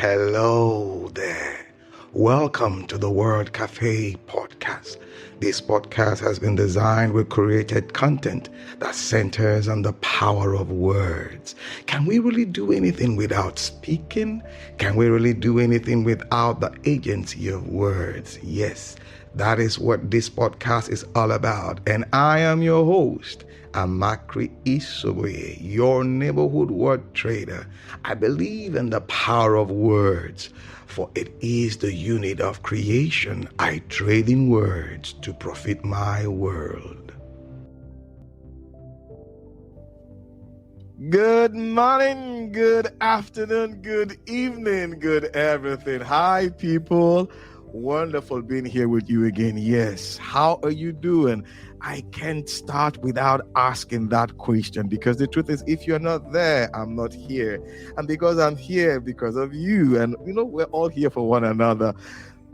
Hello there. Welcome to the Word Cafe podcast. This podcast has been designed with created content that centers on the power of words. Can we really do anything without speaking? Can we really do anything without the agency of words? Yes, that is what this podcast is all about. And I am your host, Amakri Isobe, your neighborhood word trader. I believe in the power of words, for it is the unit of creation. I trade in words to profit my world. Good morning, good afternoon, good evening, good everything. Hi, people. Wonderful being here with you again. Yes, how are you doing? I can't start without asking that question, because the truth is, if you're not there, I'm not here. And because I'm here because of you, and we're all here for one another.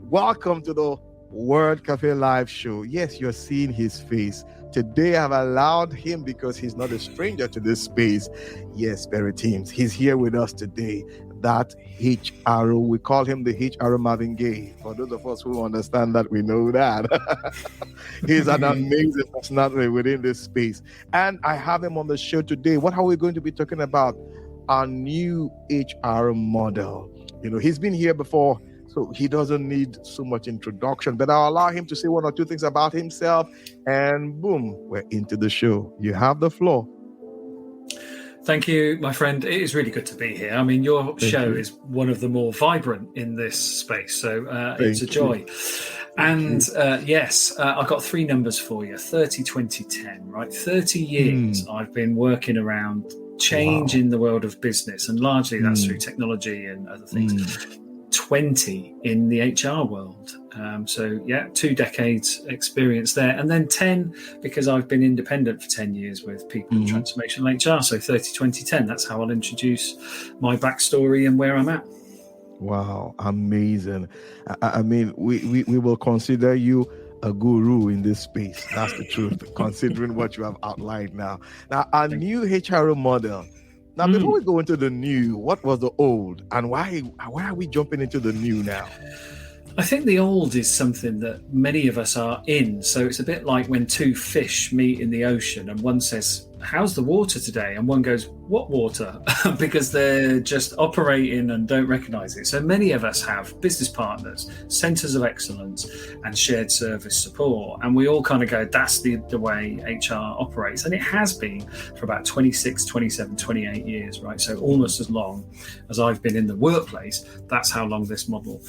Welcome to the Word Cafe live show. Yes, you're seeing his face. Today I've allowed him, because he's not a stranger to this space. Yes, Spirit Teams, he's here with us today. That HRO, we call him the HRO Marvin Gaye. For those of us who understand that, we know that. He's an amazing personality within this space. And I have him on the show today. What are we going to be talking about? Our new HR model. He's been here before, so he doesn't need so much introduction, but I'll allow him to say one or two things about himself, and boom, we're into the show. You have the floor. Thank you, my friend. It is really good to be here. I mean, your show is one of the more vibrant in this space, so it's a joy. And yes, I've got three numbers for you: 30, 20, 10, right? 30 years I've been working around change in the world of business, and largely that's through technology and other things. 20 in the HR world. So 2 decades experience there. And then 10, because I've been independent for 10 years with people in transformational HR. So 30, 20, 10. That's how I'll introduce my backstory and where I'm at. Wow, amazing. I mean, we will consider you a guru in this space. That's the truth, considering what you have outlined now. Now, our new HRO model. Now, before we go into the new, what was the old, and why are we jumping into the new now? I think the old is something that many of us are in. So it's a bit like when two fish meet in the ocean and one says, "How's the water today?" And one goes, "What water?" Because they're just operating and don't recognize it. So many of us have business partners, centers of excellence, and shared service support. And we all kind of go, that's the way HR operates. And it has been for about 26, 27, 28 years, right? So almost as long as I've been in the workplace, that's how long this model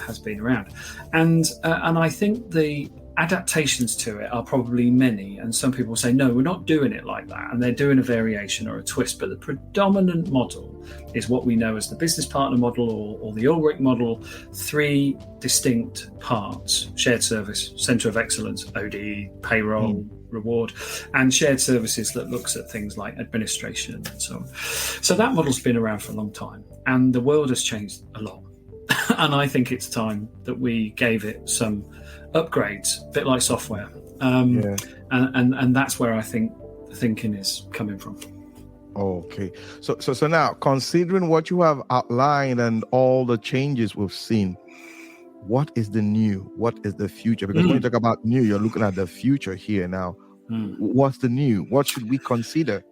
has been around. And I think the adaptations to it are probably many, and some people say, no, we're not doing it like that, and they're doing a variation or a twist, but the predominant model is what we know as the business partner model or the Ulrich model. 3 distinct parts: shared service, center of excellence, OD, payroll, reward, and shared services that looks at things like administration and so on. So that model's been around for a long time, and the world has changed a lot. And I think it's time that we gave it some upgrades, a bit like software. And that's where I think the thinking is coming from. Okay. So now, considering what you have outlined and all the changes we've seen, what is the new? What is the future? Because when you talk about new, you're looking at the future here now. What's the new? What should we consider?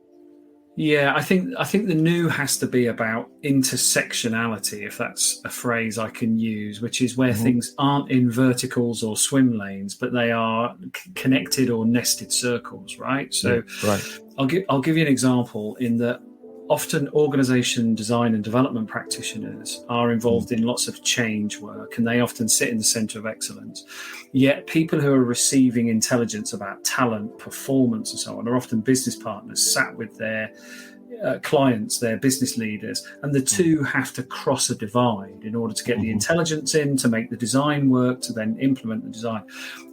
Yeah, I think the new has to be about intersectionality, if that's a phrase I can use, which is where things aren't in verticals or swim lanes, but they are connected or nested circles, right? So I'll give you an example in that often organization design and development practitioners are involved in lots of change work, and they often sit in the center of excellence. Yet people who are receiving intelligence about talent, performance, and so on are often business partners sat with their clients, their business leaders, and the two have to cross a divide in order to get the intelligence in, to make the design work, to then implement the design.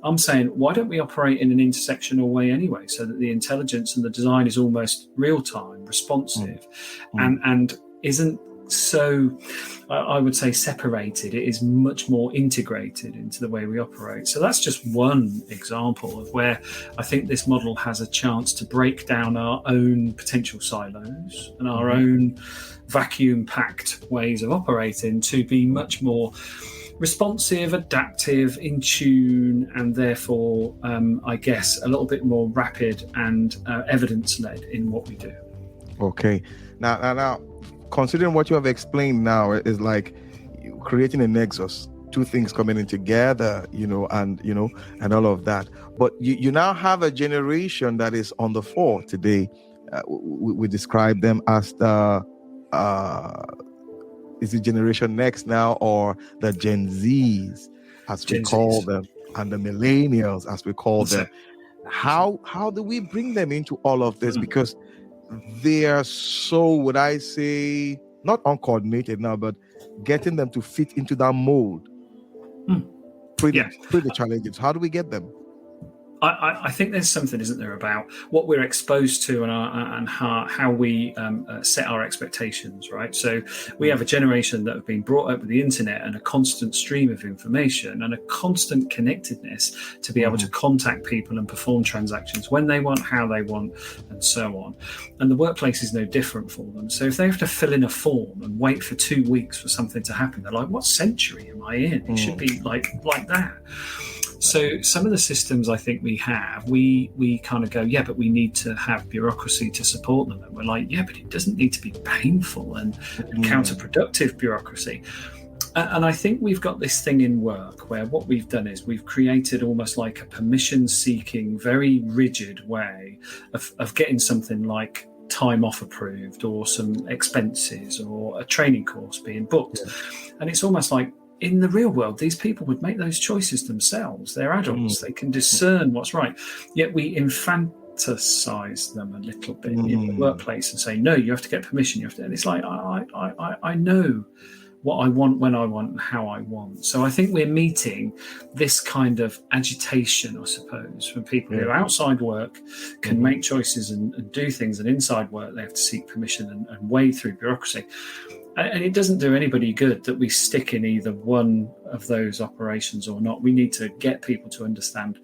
I'm saying, why don't we operate in an intersectional way anyway, so that the intelligence and the design is almost real time, responsive, and isn't so, I would say, separated. It is much more integrated into the way we operate. So that's just one example of where I think this model has a chance to break down our own potential silos and our own vacuum-packed ways of operating to be much more responsive, adaptive, in tune, and therefore, I guess, a little bit more rapid and evidence-led in what we do. Okay. Now, considering what you have explained now is like creating a nexus, two things coming in together, and all of that. But you now have a generation that is on the fore today. We describe them as the is it Generation Next now, or the Gen Zs, as we call them, and the millennials, as we call them. How do we bring them into all of this? Because they are so, would I say, not uncoordinated now, but getting them to fit into that mold. Pretty challenging. How do we get them? I think there's something, isn't there, about what we're exposed to and how we set our expectations, right? So we have a generation that have been brought up with the internet and a constant stream of information and a constant connectedness to be able to contact people and perform transactions when they want, how they want, and so on. And the workplace is no different for them. So if they have to fill in a form and wait for 2 weeks for something to happen, they're like, what century am I in? It should be like that. So some of the systems I think we have, we kind of go, yeah, but we need to have bureaucracy to support them. And we're like, yeah, but it doesn't need to be painful and counterproductive bureaucracy. And I think we've got this thing in work where what we've done is we've created almost like a permission-seeking, very rigid way of getting something like time off approved or some expenses or a training course being booked. And it's almost like, in the real world, these people would make those choices themselves. They're adults. They can discern what's right. Yet we infantilize them a little bit in the workplace and say, no, you have to get permission. You have to. And it's like, I know what I want, when I want, and how I want. So I think we're meeting this kind of agitation, I suppose, from people who outside work can make choices and do things, and inside work they have to seek permission and wade through bureaucracy. And it doesn't do anybody good that we stick in either one of those operations or not. We need to get people to understand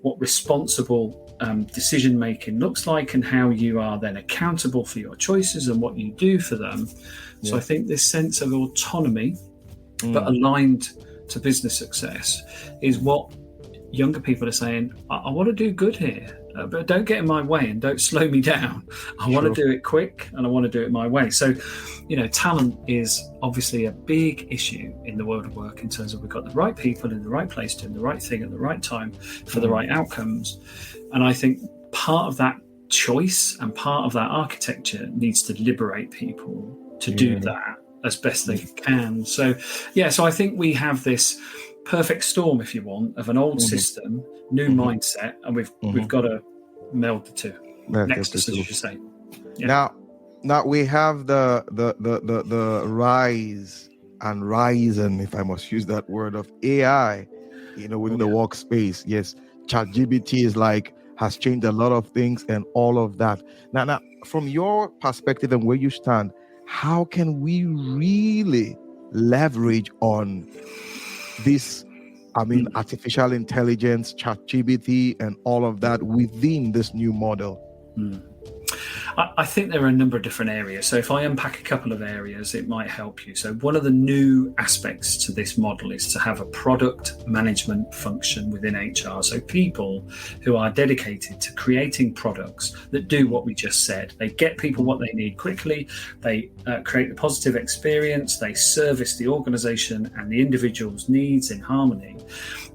what responsible decision-making looks like and how you are then accountable for your choices and what you do for them. So I think this sense of autonomy, but aligned to business success, is what younger people are saying, I want to do good here. But don't get in my way and don't slow me down. I want to do it quick and I want to do it my way. So, talent is obviously a big issue in the world of work in terms of we've got the right people in the right place doing the right thing at the right time for the right outcomes. And I think part of that choice and part of that architecture needs to liberate people to do that as best they can. So I think we have this perfect storm, if you want, of an old system, new mindset, and we've got to meld the two. Nexus, as you say. Now we have the rise and rising, if I must use that word, of AI, within the workspace. Yes, ChatGPT has changed a lot of things and all of that. Now, from your perspective and where you stand, how can we really leverage on this, artificial intelligence, ChatGPT, and all of that within this new model? I think there are a number of different areas. So if I unpack a couple of areas, it might help you. So one of the new aspects to this model is to have a product management function within HR. So people who are dedicated to creating products that do what we just said. They get people what they need quickly. They create a positive experience. They service the organization and the individual's needs in harmony.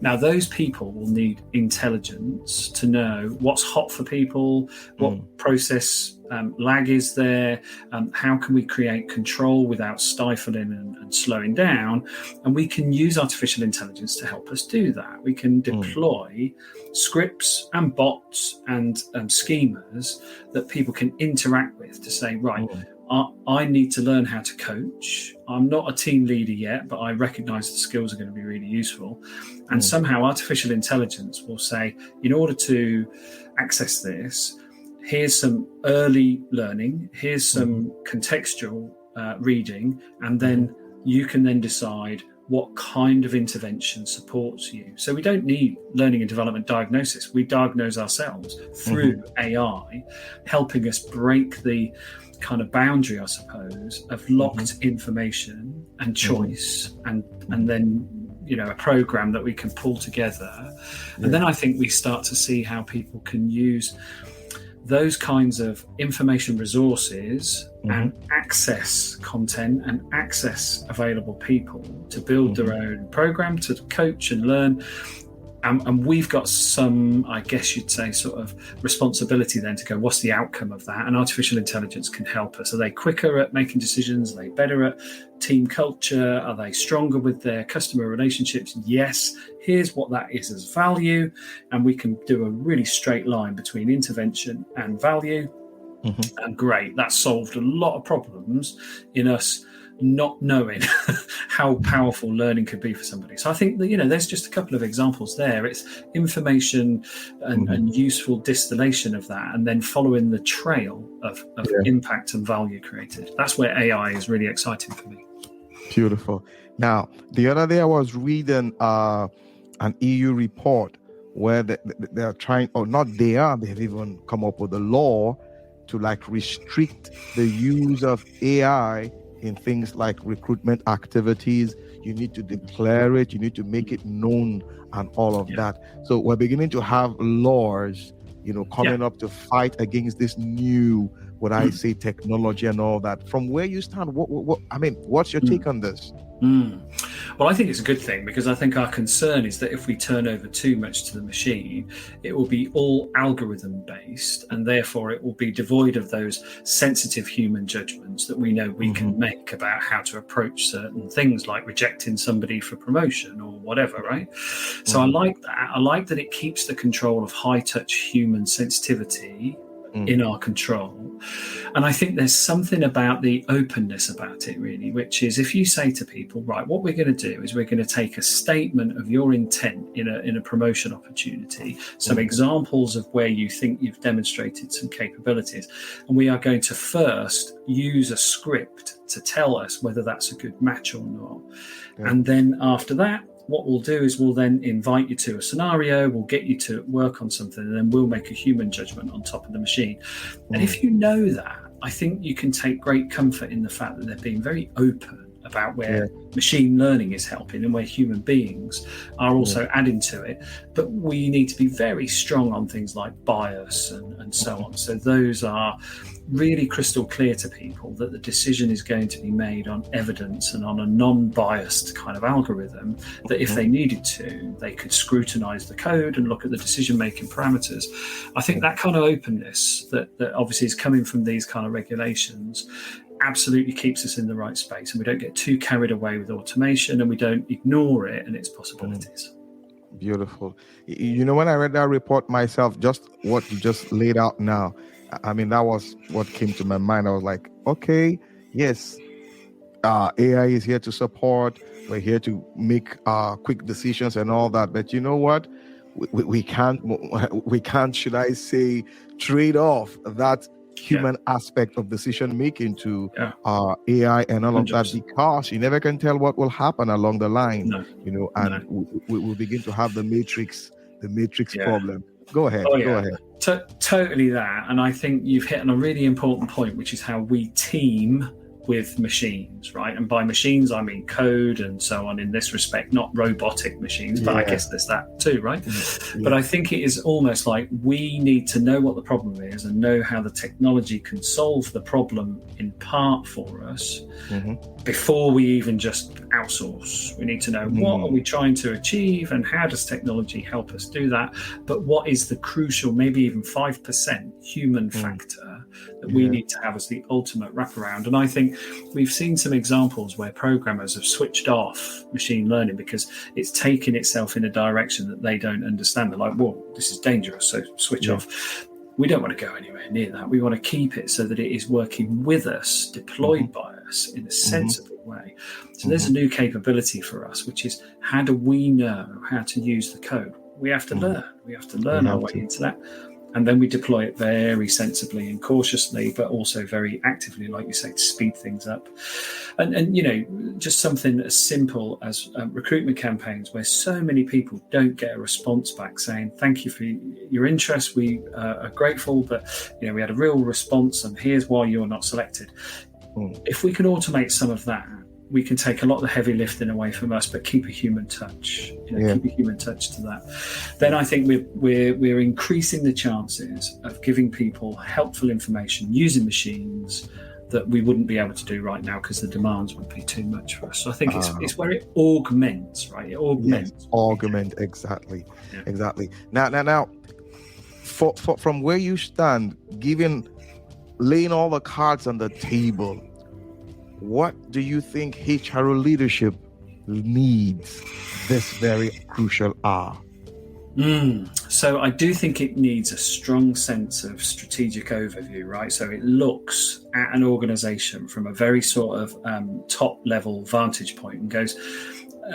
Now, those people will need intelligence to know what's hot for people, what process lag is there, how can we create control without stifling and slowing down. And we can use artificial intelligence to help us do that. We can deploy scripts and bots and schemas that people can interact with to say, right, I need to learn how to coach. I'm not a team leader yet, but I recognize the skills are going to be really useful. And somehow artificial intelligence will say, in order to access this, here's some early learning, here's some contextual reading, and then you can then decide what kind of intervention supports you. So we don't need learning and development diagnosis. We diagnose ourselves through AI, helping us break the kind of boundary, I suppose, of locked information and choice, and then a program that we can pull together. And then I think we start to see how people can use those kinds of information resources and access content and access available people to build their own program, to coach and learn. And we've got some, I guess you'd say, sort of responsibility then to go, what's the outcome of that? And artificial intelligence can help us. Are they quicker at making decisions? Are they better at team culture? Are they stronger with their customer relationships? Yes. Here's what that is as value. And we can do a really straight line between intervention and value. And great, that solved a lot of problems in us not knowing how powerful learning could be for somebody. So I think that, there's just a couple of examples there. It's information and useful distillation of that, and then following the trail of impact and value created. That's where AI is really exciting for me. Beautiful. Now, the other day I was reading an EU report where they're trying, they've even come up with a law to restrict the use of AI in things like recruitment activities. You need to declare it, you need to make it known, and all of that. So we're beginning to have laws, coming up to fight against this new, I say, technology and all that. From where you stand, what's your take on this? Well, I think it's a good thing, because I think our concern is that if we turn over too much to the machine, it will be all algorithm based, and therefore it will be devoid of those sensitive human judgments that we know we can make about how to approach certain things, like rejecting somebody for promotion or whatever, right? So I like that. I like that it keeps the control of high touch human sensitivity in our control. And I think there's something about the openness about it, really, which is, if you say to people, right, what we're going to do is we're going to take a statement of your intent in a promotion opportunity, some examples of where you think you've demonstrated some capabilities, and we are going to first use a script to tell us whether that's a good match or not. And then after that, what we'll do is we'll then invite you to a scenario, we'll get you to work on something, and then we'll make a human judgment on top of the machine. And if you know that, I think you can take great comfort in the fact that they're being very open about where machine learning is helping and where human beings are also adding to it. But we need to be very strong on things like bias and so on. So those are really crystal clear to people, that the decision is going to be made on evidence and on a non-biased kind of algorithm, that if they needed to, they could scrutinize the code and look at the decision-making parameters. I think that kind of openness that obviously is coming from these kind of regulations absolutely keeps us in the right space, and we don't get too carried away with automation, and we don't ignore it and its possibilities. Beautiful. When I read that report myself, just what you just laid out now, that was what came to my mind. I was like, okay, yes, AI is here to support. We're here to make quick decisions and all that. But you know what? We can't, should I say, trade off that human aspect of decision making to AI and all 100%. Of that, because you never can tell what will happen along the line. We will begin to have the matrix problem. Go ahead. Go ahead. Totally that. And I think you've hit on a really important point, which is how we team with machines, right? And by machines, I mean code and so on in this respect, not robotic machines, but I guess there's that too, right? But I think it is almost like we need to know what the problem is and know how the technology can solve the problem in part for us before we even just outsource. We need to know what are we trying to achieve and how does technology help us do that? But what is the crucial, maybe even 5% human factor that we need to have as the ultimate wraparound? And I think we've seen some examples where programmers have switched off machine learning because it's taken itself in a direction that they don't understand. They're like, whoa, this is dangerous, so switch off. We don't want to go anywhere near that. We want to keep it so that it is working with us, deployed by us in a sensible way. So there's a new capability for us, which is, how do we know how to use the code? We have to learn. We have to learn our way into that. and then we deploy it very sensibly and cautiously, but also very actively, like you say, to speed things up. And just something as simple as recruitment campaigns, where so many people don't get a response back saying thank you for your interest, we are grateful, but we had a real response, and here's why you're not selected. If we can automate some of that, we can take a lot of the heavy lifting away from us, but keep a human touch. Keep a human touch to that. Then I think we're increasing the chances of giving people helpful information using machines that we wouldn't be able to do right now because the demands would be too much for us. So I think it's where it augments, right? It augments. Yes, augment, exactly, exactly. Now, from where you stand, laying all the cards on the table, what do you think HR leadership needs this very crucial hour? So I do think it needs a strong sense of strategic overview, right? So it looks at an organization from a very sort of top level vantage point and goes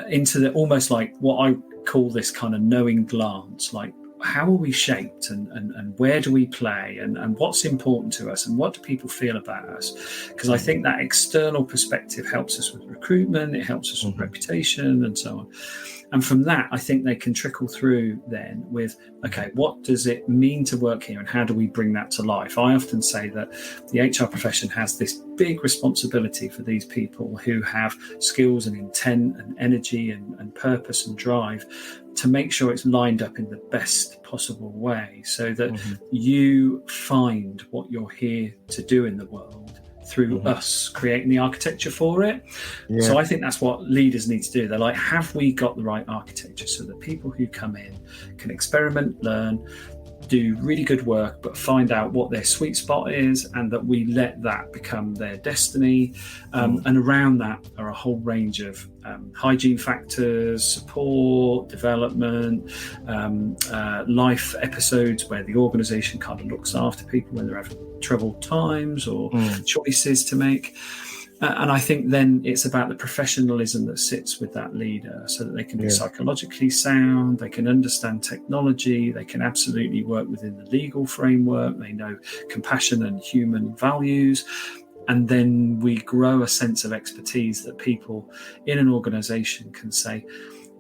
into the almost like what I call this kind of knowing glance, like how are we shaped and where do we play and what's important to us and what do people feel about us? Because I think that external perspective helps us with recruitment, it helps us with reputation and so on. And from that, I think they can trickle through then with, okay, what does it mean to work here and how do we bring that to life? I often say that the HR profession has this big responsibility for these people who have skills and intent and energy and purpose and drive to make sure it's lined up in the best possible way so that you find what you're here to do in the world through us creating the architecture for it. So I think that's what leaders need to do. They're like, have we got the right architecture so that people who come in can experiment, learn, do really good work, but find out what their sweet spot is and that we let that become their destiny. And around that are a whole range of hygiene factors, support, development, life episodes where the organization kind of looks after people when they're having troubled times or choices to make. And I think then it's about the professionalism that sits with that leader so that they can be psychologically sound, they can understand technology, they can absolutely work within the legal framework, they know compassion and human values. And then we grow a sense of expertise that people in an organization can say,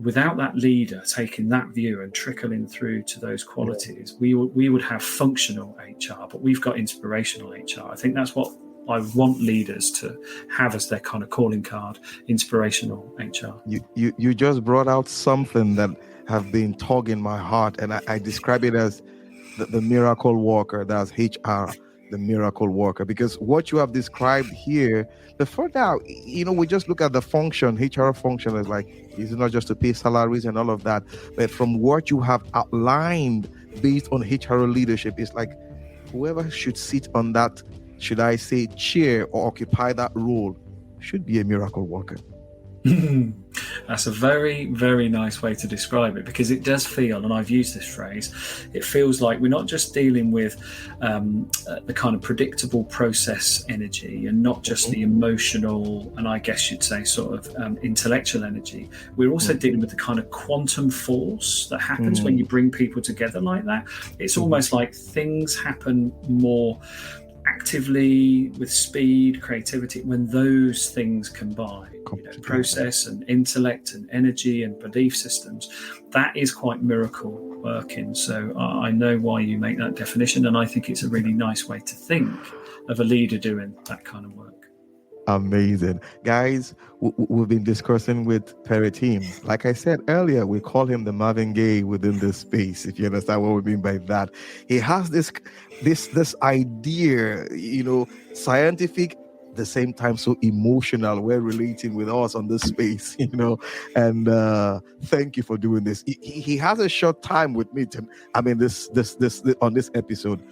without that leader taking that view and trickling through to those qualities, we would have functional HR, but we've got inspirational HR. I think that's what I want leaders to have as their kind of calling card, inspirational HR. You just brought out something that have been tugging my heart, and I describe it as the miracle worker. That's HR, the miracle worker, because what you have described here, the further, we just look at the function, HR function is like, it's not just to pay salaries and all of that, but from what you have outlined based on HR leadership, it's like whoever should sit on that, should I say, chair or occupy that role should be a miracle worker. That's a very, very nice way to describe it, because it does feel, and I've used this phrase, it feels like we're not just dealing with the kind of predictable process energy and not just the emotional and I guess you'd say sort of intellectual energy. We're also dealing with the kind of quantum force that happens when you bring people together like that. It's almost like things happen more actively with speed, creativity, when those things combine, process and intellect and energy and belief systems, that is quite miracle working. So I know why you make that definition, and I think it's a really nice way to think of a leader doing that kind of work. Amazing. Guys, we've been discussing with Perry Team. Like I said earlier, we call him the Marvin Gaye within this space, if you understand what we mean by that. He has this idea, scientific, at the same time so emotional. We're relating with us on this space, and thank you for doing this. He has a short time with me, Tim. I mean, this on this episode.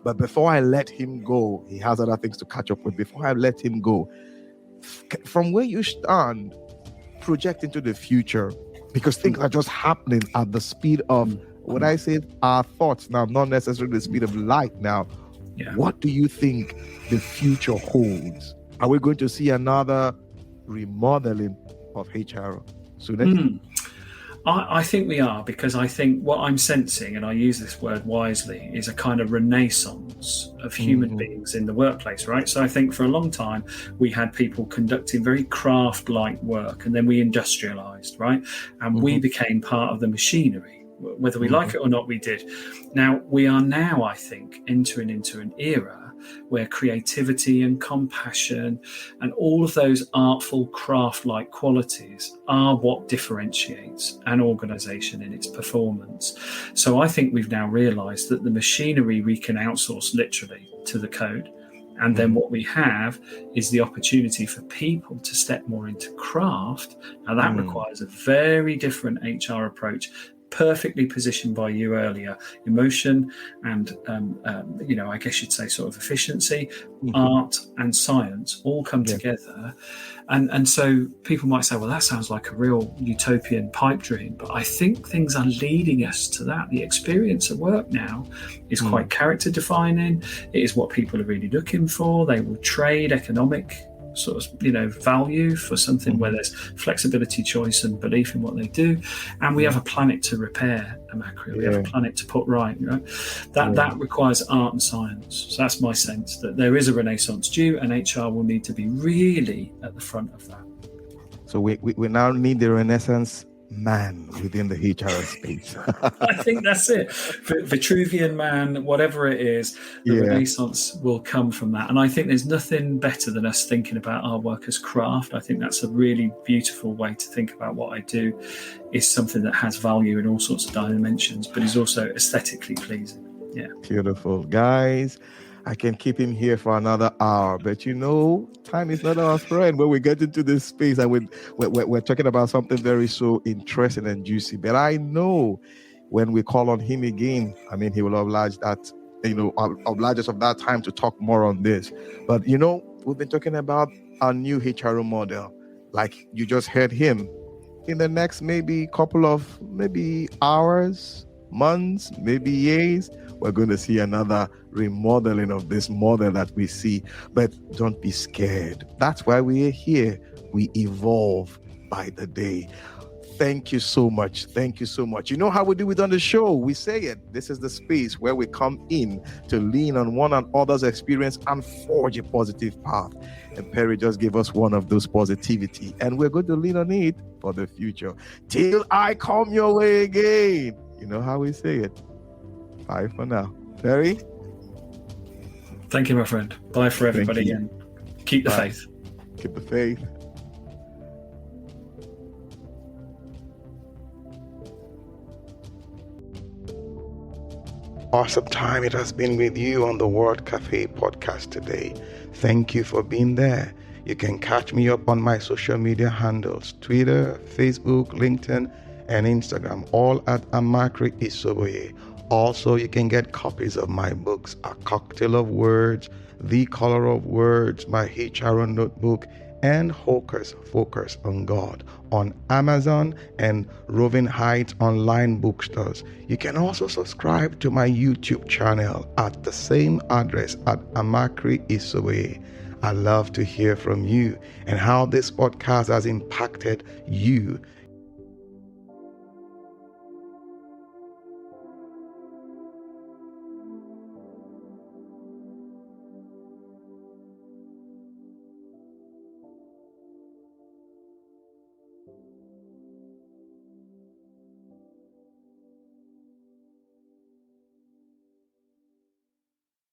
But before I let him go, he has other things to catch up with. Before I let him go, from where you stand, project into the future, because things are just happening at the speed of, when I say our thoughts now, not necessarily the speed of light now. What do you think the future holds? Are we going to see another remodeling of HR soon? I think we are, because I think what I'm sensing, and I use this word wisely, is a kind of renaissance of human beings in the workplace, right? So I think for a long time we had people conducting very craft-like work, and then we industrialized, right? And we became part of the machinery. Whether we like it or not, we did. Now, we are now, I think, entering into an era where creativity and compassion and all of those artful craft-like qualities are what differentiates an organization in its performance. So I think we've now realized that the machinery we can outsource literally to the code. And then what we have is the opportunity for people to step more into craft. Now that requires a very different HR approach, perfectly positioned by you earlier. Emotion and I guess you'd say sort of efficiency, art and science all come together. And so people might say, well, that sounds like a real utopian pipe dream, but I think things are leading us to that. The experience of work now is quite character defining. It is what people are really looking for. They will trade economic sort of value for something where there's flexibility, choice and belief in what they do. And we have a planet to repair, Amakri. We have a planet to put right. That requires art and science. So that's my sense, that there is a renaissance due, and HR will need to be really at the front of that. So we now need the renaissance man within the HR space. I think that's it. Vitruvian man, whatever it is, the renaissance will come from that. And I think there's nothing better than us thinking about our work as craft. I think that's a really beautiful way to think about what I do, is something that has value in all sorts of dimensions, but is also aesthetically pleasing. Yeah. Beautiful. Guys, I can keep him here for another hour, but time is not our friend when we get into this space and we're talking about something very so interesting and juicy. But I know when we call on him again, he will oblige us of that time to talk more on this. But we've been talking about our new HR model, like you just heard him. In the next maybe couple of hours, months, maybe years, we're going to see another remodeling of this model that we see. But don't be scared. That's why we are here. We evolve by the day. Thank you so much. Thank you so much. You know how we do it on the show. We say it. This is the space where we come in to lean on one another's experience and forge a positive path. And Perry just gave us one of those positivity, and we're going to lean on it for the future. Till I come your way again. You know how we say it. Bye for now. Perry? Thank you, my friend. Bye for everybody, and keep the faith. Keep the faith. Awesome time it has been with you on the World Cafe podcast today. Thank you for being there. You can catch me up on my social media handles, Twitter, Facebook, LinkedIn, and Instagram, all at Amakri Isoboye. Also, you can get copies of my books, A Cocktail of Words, The Color of Words, my HR notebook, and Hocus Focus on God on Amazon and Roving Heights online bookstores. You can also subscribe to my YouTube channel at the same address at Amakri Isoboye. I love to hear from you and how this podcast has impacted you.